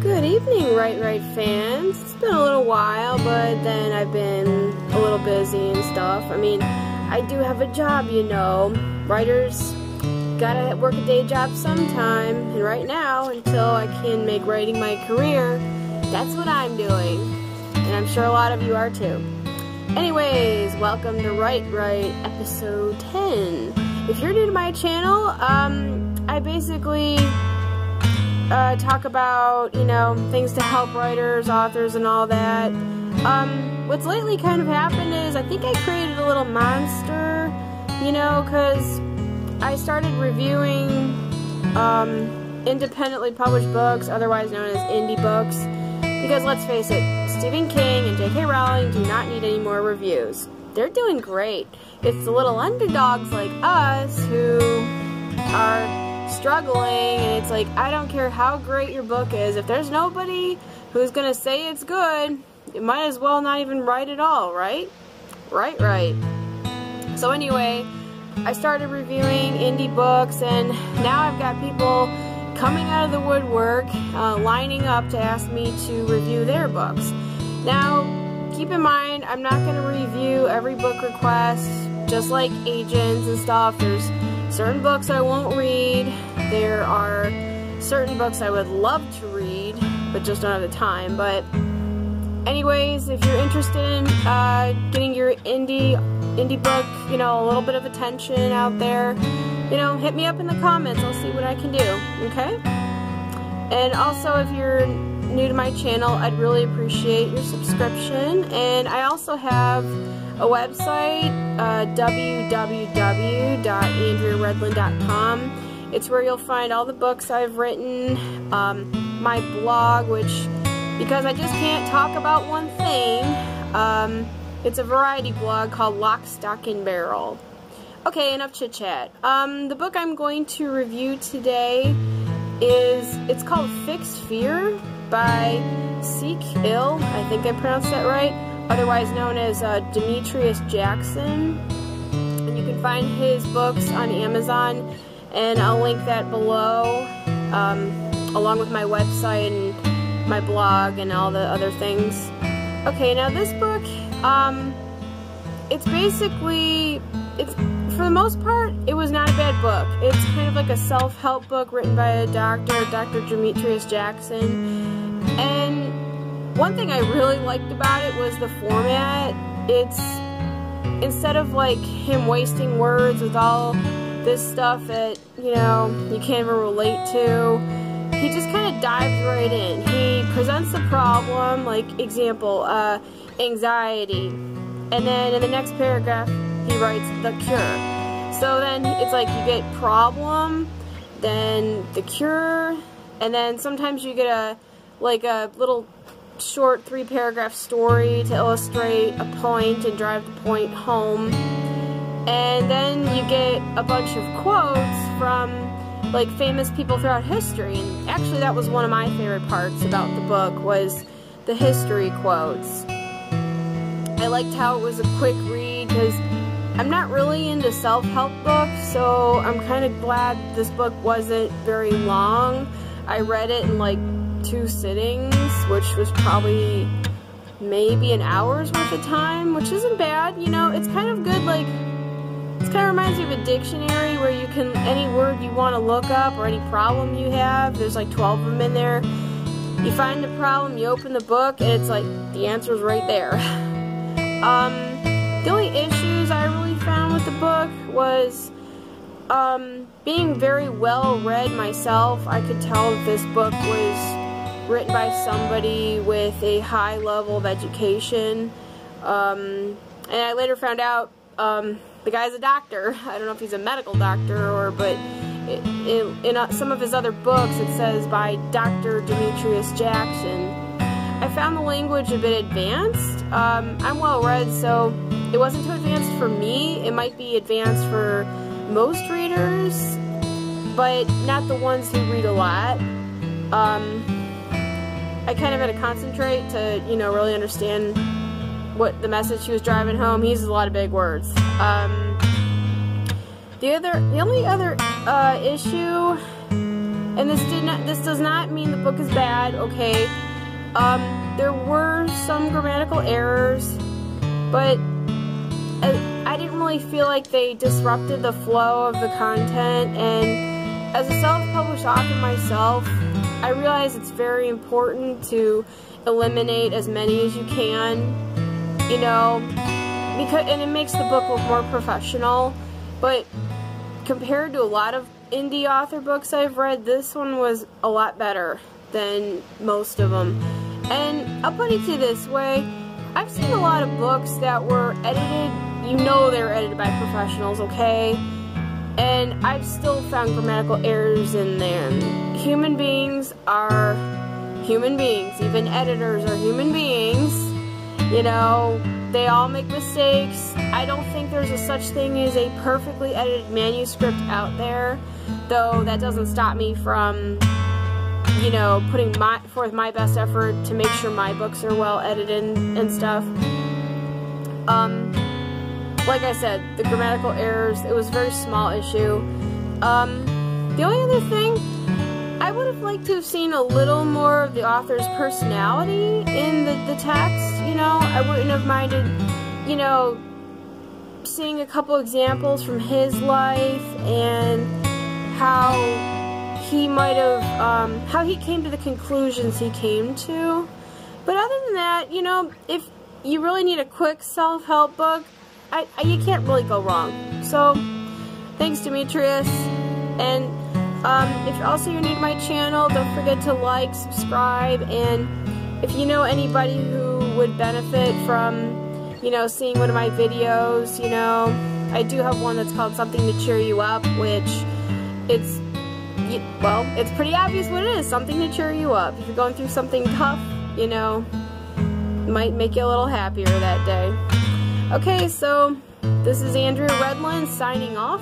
Good evening, Right fans. It's been a little while, but then I've been a little busy and stuff. I mean, I do have a job, you know. Writers gotta work a day job sometime, and right now, until I can make writing my career, that's what I'm doing. And I'm sure a lot of you are too. Anyways, welcome to Right episode 10. If you're new to my channel, I basically talk about, you know, things to help writers, authors, and all that. What's lately kind of happened is I think I created a little monster, you know, because I started reviewing independently published books, otherwise known as indie books, because let's face it, Stephen King and J.K. Rowling do not need any more reviews. They're doing great. It's the little underdogs like us who are struggling, and it's like, I don't care how great your book is, if there's nobody who's gonna say it's good, you might as well not even write at all, right? Right. So anyway, I started reviewing indie books, and now I've got people coming out of the woodwork, lining up to ask me to review their books. Now, keep in mind, I'm not going to review every book request, just like agents and stuff. There's certain books I won't read. There are certain books I would love to read, but just don't have the time. But anyways, if you're interested in getting your indie book, you know, a little bit of attention out there, you know, hit me up in the comments. I'll see what I can do, okay? And also, if you're new to my channel, I'd really appreciate your subscription. And I also have a website, www.andriaredlin.com. It's where you'll find all the books I've written, my blog, which, because I just can't talk about one thing, it's a variety blog called Lock, Stock, and Barrel. Okay, enough chit-chat. The book I'm going to review today it's called Fix Fear by Seek Ill, I think I pronounced that right, otherwise known as Demetrius Jackson. And you can find his books on Amazon, and I'll link that below, along with my website and my blog and all the other things. Okay, now this book, it's basically, for the most part, it was not a bad book. It's kind of like a self-help book written by a doctor, Dr. Demetrius Jackson. And one thing I really liked about it was the format. It's, instead of like him wasting words with all this stuff that, you know, you can't even relate to, he just kind of dives right in. He presents the problem, like example, anxiety, and then in the next paragraph he writes the cure. So then it's like you get problem, then the cure, and then sometimes you get a little short 3-paragraph story to illustrate a point and drive the point home. And then you get a bunch of quotes from like famous people throughout history. And actually that was one of my favorite parts about the book, was the history quotes. I liked how it was a quick read, because I'm not really into self-help books, so I'm kind of glad this book wasn't very long. I read it in like 2 sittings, which was probably maybe an hour's worth of time, which isn't bad, you know. It's kind of good, like, it kind of reminds me of a dictionary where you can, any word you want to look up or any problem you have, there's like 12 of them in there. You find the problem, you open the book, and it's like, the answer's right there. The only issues I really found with the book was, being very well read myself, I could tell that this book was written by somebody with a high level of education, and I later found out, the guy's a doctor. I don't know if he's a medical doctor but in some of his other books it says by Dr. Demetrius Jackson. I found the language a bit advanced. I'm well read, so it wasn't too advanced for me. It might be advanced for most readers, but not the ones who read a lot. I kind of had to concentrate to, you know, really understand what the message he was driving home. He uses a lot of big words. The only other issue And this does not mean the book is bad, okay? There were some grammatical errors, but I didn't really feel like they disrupted the flow of the content, and as a self-published author myself, I realize it's very important to eliminate as many as you can, you know, and it makes the book look more professional, but compared to a lot of indie author books I've read, this one was a lot better than most of them. And I'll put it to you this way, I've seen a lot of books that were edited, you know they were edited by professionals, okay? And I've still found grammatical errors in there. Human beings are human beings. Even editors are human beings. You know, they all make mistakes. I don't think there's a such thing as a perfectly edited manuscript out there, though that doesn't stop me from, you know, putting forth my best effort to make sure my books are well edited and stuff. Like I said, the grammatical errors, it was a very small issue. The only other thing, I would have liked to have seen a little more of the author's personality in the text, you know. I wouldn't have minded, you know, seeing a couple examples from his life and how he might have, how he came to the conclusions he came to. But other than that, you know, if you really need a quick self-help book, you can't really go wrong. So, thanks Demetrius, and if also you're new to my channel, don't forget to like, subscribe, and if you know anybody who would benefit from, you know, seeing one of my videos, you know, I do have one that's called Something to Cheer You Up, which it's, well, it's pretty obvious what it is, something to cheer you up. If you're going through something tough, you know, it might make you a little happier that day. Okay, so this is Andria Redlin signing off.